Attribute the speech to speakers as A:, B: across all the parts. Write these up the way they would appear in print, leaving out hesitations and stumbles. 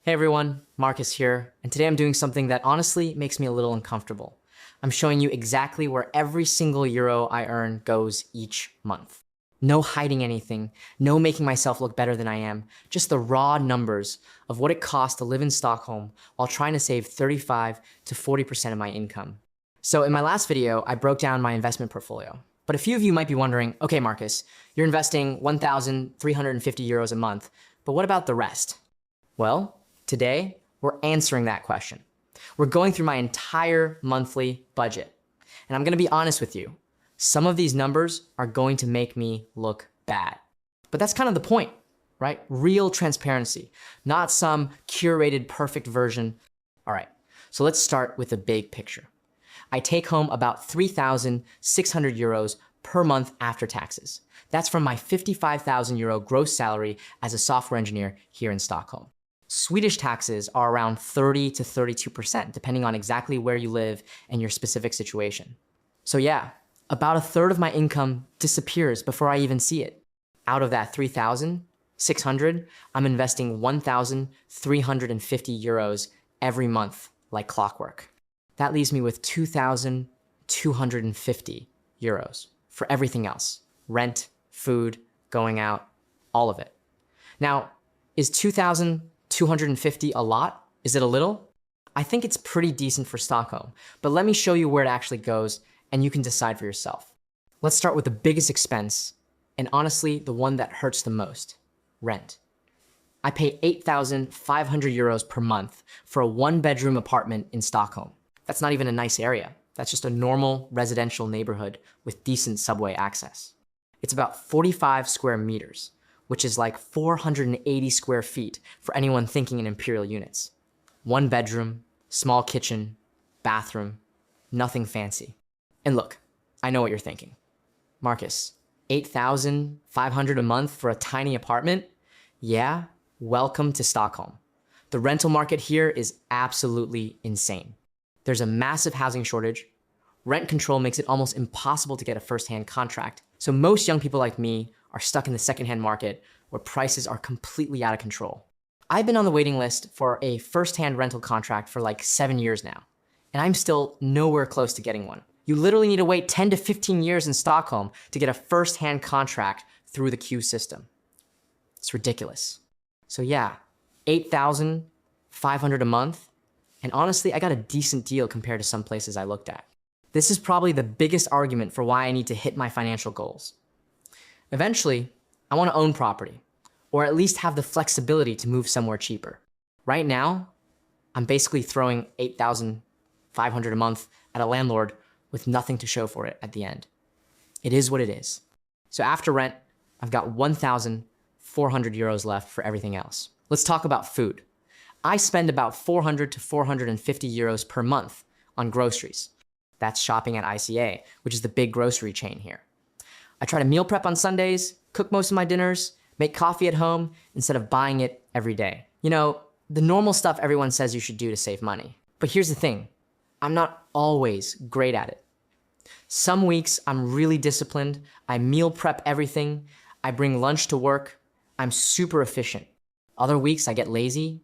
A: Hey everyone, Marcus here, and today I'm doing something that honestly makes me a little uncomfortable. I'm showing you exactly where every single euro I earn goes each month. No hiding anything, no making myself look better than I am, just the raw numbers of what it costs to live in Stockholm while trying to save 35 to 40% of my income. So in my last video, I broke down my investment portfolio. But a few of you might be wondering, okay Marcus, you're investing 1,350 euros a month, but what about the rest? Well, today, we're answering that question. We're going through my entire monthly budget. And I'm gonna be honest with you, some of these numbers are going to make me look bad. But that's kind of the point, right? Real transparency, not some curated perfect version. All right, so let's start with the big picture. I take home about 3,600 euros per month after taxes. That's from my 55,000 euro gross salary as a software engineer here in Stockholm. Swedish taxes are around 30 to 32%, depending on exactly where you live and your specific situation. So yeah, about a third of my income disappears before I even see it. Out of that 3,600, I'm investing 1,350 euros every month, like clockwork. That leaves me with 2,250 euros for everything else. Rent, food, going out, all of it. Now, is 2,250 a lot? Is it a little? I think it's pretty decent for Stockholm, but let me show you where it actually goes and you can decide for yourself. Let's start with the biggest expense, and honestly, the one that hurts the most, rent. I pay 8,500 euros per month for a one-bedroom apartment in Stockholm. That's not even a nice area. That's just a normal residential neighborhood with decent subway access. It's about 45 square meters, which is like 480 square feet for anyone thinking in imperial units. One bedroom, small kitchen, bathroom, nothing fancy. And look, I know what you're thinking. Marcus, 8,500 a month for a tiny apartment? Yeah, welcome to Stockholm. The rental market here is absolutely insane. There's a massive housing shortage. Rent control makes it almost impossible to get a first-hand contract. So most young people like me are stuck in the second-hand market where prices are completely out of control. I've been on the waiting list for a first-hand rental contract for like 7 years now, and I'm still nowhere close to getting one. You literally need to wait 10 to 15 years in Stockholm to get a first-hand contract through the queue system. It's ridiculous. So yeah, 8,500 a month, and honestly, I got a decent deal compared to some places I looked at. This is probably the biggest argument for why I need to hit my financial goals. Eventually, I want to own property, or at least have the flexibility to move somewhere cheaper. Right now, I'm basically throwing 8,500 a month at a landlord with nothing to show for it at the end. It is what it is. So after rent, I've got 1,400 euros left for everything else. Let's talk about food. I spend about 400 to 450 euros per month on groceries. That's shopping at ICA, which is the big grocery chain here. I try to meal prep on Sundays, cook most of my dinners, make coffee at home instead of buying it every day. You know, the normal stuff everyone says you should do to save money. But here's the thing, I'm not always great at it. Some weeks I'm really disciplined, I meal prep everything, I bring lunch to work, I'm super efficient. Other weeks I get lazy,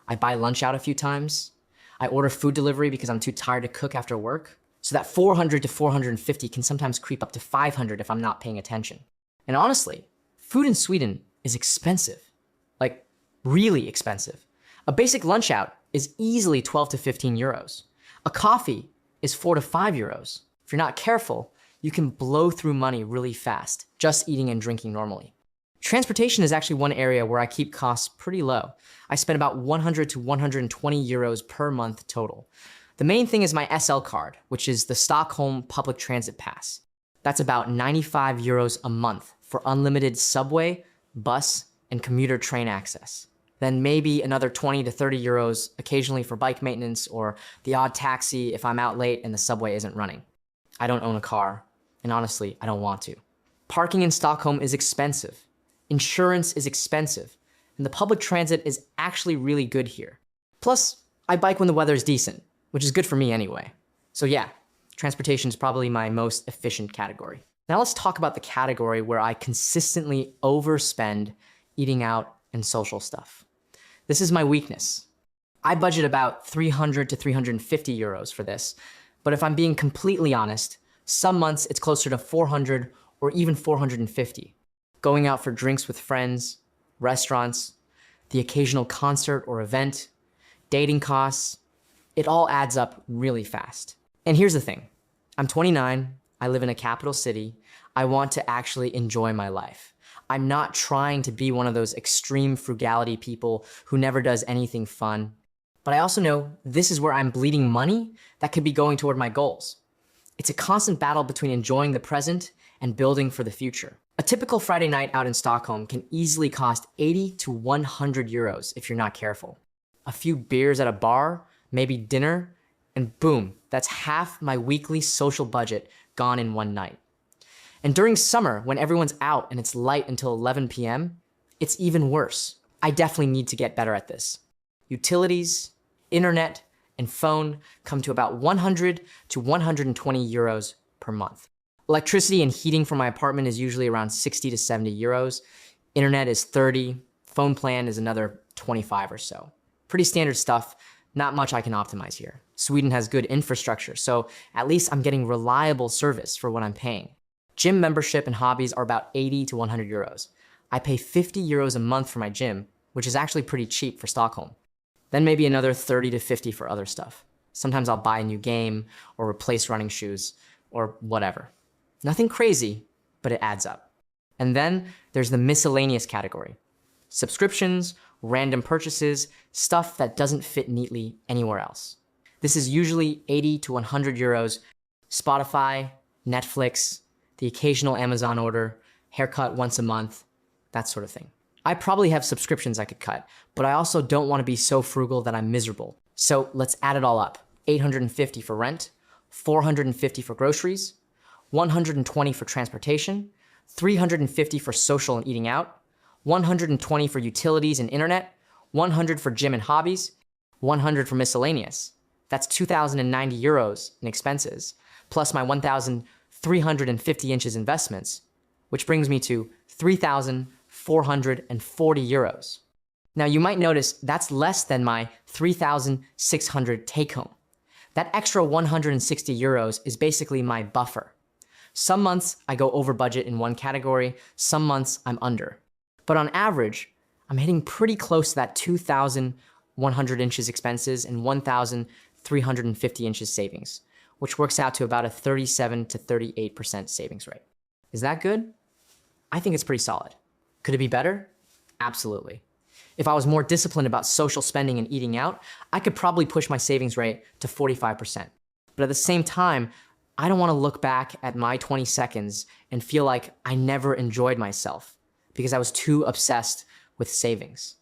A: I buy lunch out a few times, I order food delivery because I'm too tired to cook after work. So that 400 to 450 can sometimes creep up to 500 if I'm not paying attention. And honestly, food in Sweden is expensive, like really expensive. A basic lunch out is easily 12 to 15 euros. A coffee is 4 to 5 euros. If you're not careful, you can blow through money really fast, just eating and drinking normally. Transportation is actually one area where I keep costs pretty low. I spend about 100 to 120 euros per month total. The main thing is my SL card, which is the Stockholm Public Transit Pass. That's about 95 euros a month for unlimited subway, bus, and commuter train access. Then maybe another 20 to 30 euros occasionally for bike maintenance or the odd taxi if I'm out late and the subway isn't running. I don't own a car, and honestly, I don't want to. Parking in Stockholm is expensive. Insurance is expensive, and the public transit is actually really good here. Plus, I bike when the weather is decent, which is good for me anyway. So yeah, transportation is probably my most efficient category. Now let's talk about the category where I consistently overspend eating out and social stuff. This is my weakness. I budget about 300 to 350 euros for this, but if I'm being completely honest, some months it's closer to 400 or even 450. Going out for drinks with friends, restaurants, the occasional concert or event, dating costs, it all adds up really fast. And here's the thing, I'm 29, I live in a capital city, I want to actually enjoy my life. I'm not trying to be one of those extreme frugality people who never does anything fun. But I also know this is where I'm bleeding money that could be going toward my goals. It's a constant battle between enjoying the present and building for the future. A typical Friday night out in Stockholm can easily cost 80 to 100 euros if you're not careful. A few beers at a bar, maybe dinner, and boom, that's half my weekly social budget gone in one night. And during summer, when everyone's out and it's light until 11 p.m., it's even worse. I definitely need to get better at this. Utilities, internet, and phone come to about 100 to 120 euros per month. Electricity and heating for my apartment is usually around 60 to 70 euros. Internet is 30, phone plan is another 25 or so. Pretty standard stuff, not much I can optimize here. Sweden has good infrastructure, so at least I'm getting reliable service for what I'm paying. Gym membership and hobbies are about 80 to 100 euros. I pay 50 euros a month for my gym, which is actually pretty cheap for Stockholm. Then maybe another 30 to 50 for other stuff. Sometimes I'll buy a new game or replace running shoes or whatever. Nothing crazy, but it adds up. And then there's the miscellaneous category. Subscriptions, random purchases, stuff that doesn't fit neatly anywhere else. This is usually 80 to 100 euros, Spotify, Netflix, the occasional Amazon order, haircut once a month, that sort of thing. I probably have subscriptions I could cut, but I also don't want to be so frugal that I'm miserable. So let's add it all up. 850 for rent, 450 for groceries, 120 for transportation, 350 for social and eating out, 120 for utilities and internet, 100 for gym and hobbies, 100 for miscellaneous. That's 2,090 euros in expenses, plus my 1,350 inches investments, which brings me to 3,440 euros. Now you might notice that's less than my 3,600 take home. That extra 160 euros is basically my buffer. Some months I go over budget in one category, some months I'm under. But on average, I'm hitting pretty close to that 2,100 inches expenses and 1,350 inches savings, which works out to about a 37 to 38% savings rate. Is that good? I think it's pretty solid. Could it be better? Absolutely. If I was more disciplined about social spending and eating out, I could probably push my savings rate to 45%. But at the same time, I don't want to look back at my 20 seconds and feel like I never enjoyed myself because I was too obsessed with savings.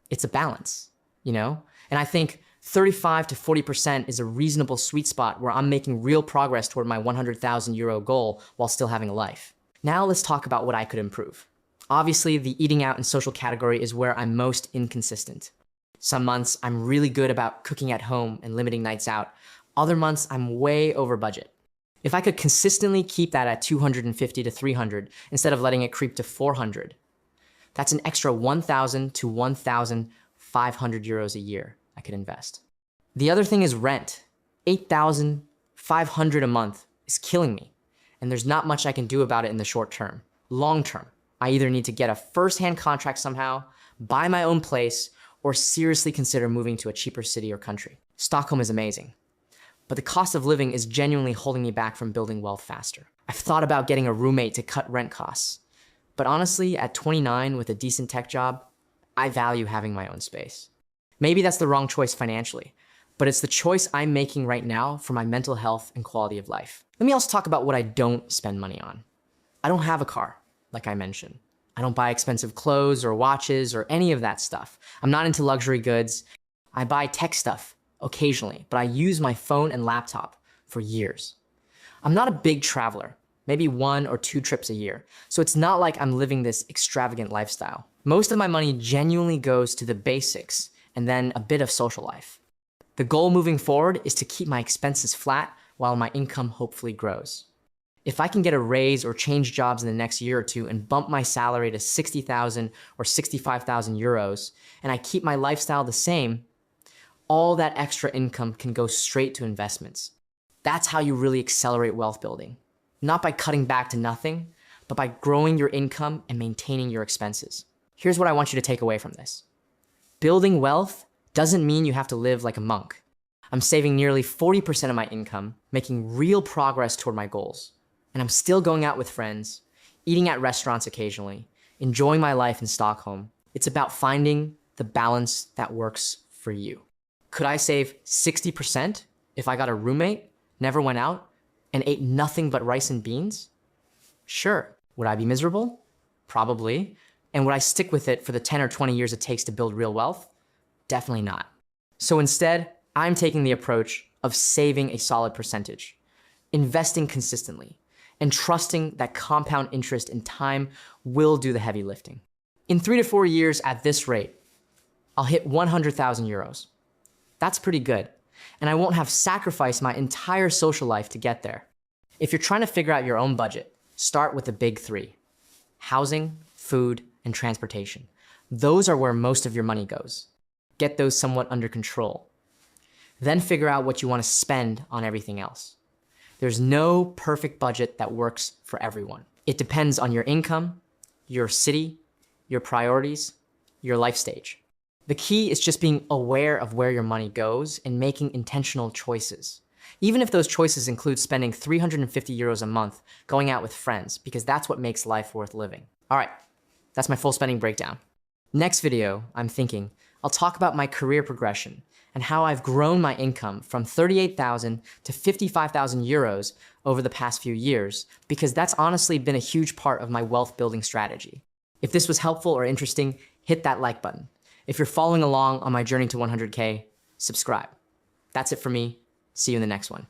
A: It's a balance, you know? And I think 35 to 40% is a reasonable sweet spot where I'm making real progress toward my 100,000 euro goal while still having a life. Now let's talk about what I could improve. Obviously, the eating out and social category is where I'm most inconsistent. Some months I'm really good about cooking at home and limiting nights out. Other months I'm way over budget. If I could consistently keep that at 250 to 300 instead of letting it creep to 400, that's an extra 1,000 to 1,500 euros a year I could invest. The other thing is rent. 8,500 a month is killing me, and there's not much I can do about it in the short term. Long term, I either need to get a first-hand contract somehow, buy my own place, or seriously consider moving to a cheaper city or country. Stockholm is amazing, but the cost of living is genuinely holding me back from building wealth faster. I've thought about getting a roommate to cut rent costs, but honestly, at 29 with a decent tech job, I value having my own space. Maybe that's the wrong choice financially, but it's the choice I'm making right now for my mental health and quality of life. Let me also talk about what I don't spend money on. I don't have a car, like I mentioned. I don't buy expensive clothes or watches or any of that stuff. I'm not into luxury goods. I buy tech stuff occasionally, but I use my phone and laptop for years. I'm not a big traveler, maybe 1 or 2 trips a year, so it's not like I'm living this extravagant lifestyle. Most of my money genuinely goes to the basics and then a bit of social life. The goal moving forward is to keep my expenses flat while my income hopefully grows. If I can get a raise or change jobs in the next year or two and bump my salary to 60,000 or 65,000 euros, and I keep my lifestyle the same, all that extra income can go straight to investments. That's how you really accelerate wealth building. Not by cutting back to nothing, but by growing your income and maintaining your expenses. Here's what I want you to take away from this. Building wealth doesn't mean you have to live like a monk. I'm saving nearly 40% of my income, making real progress toward my goals. And I'm still going out with friends, eating at restaurants occasionally, enjoying my life in Stockholm. It's about finding the balance that works for you. Could I save 60% if I got a roommate, never went out, and ate nothing but rice and beans? Sure. Would I be miserable? Probably. And would I stick with it for the 10 or 20 years it takes to build real wealth? Definitely not. So instead, I'm taking the approach of saving a solid percentage, investing consistently, and trusting that compound interest in time will do the heavy lifting. In 3 to 4 years at this rate, I'll hit 100,000 euros. That's pretty good. And I won't have sacrificed my entire social life to get there. If you're trying to figure out your own budget, start with the big three: housing, food, and transportation. Those are where most of your money goes. Get those somewhat under control. Then figure out what you want to spend on everything else. There's no perfect budget that works for everyone. It depends on your income, your city, your priorities, your life stage. The key is just being aware of where your money goes and making intentional choices. Even if those choices include spending 350 euros a month going out with friends, because that's what makes life worth living. All right, that's my full spending breakdown. Next video, I'm thinking, I'll talk about my career progression and how I've grown my income from 38,000 to 55,000 euros over the past few years, because that's honestly been a huge part of my wealth building strategy. If this was helpful or interesting, hit that like button. If you're following along on my journey to 100K, subscribe. That's it for me. See you in the next one.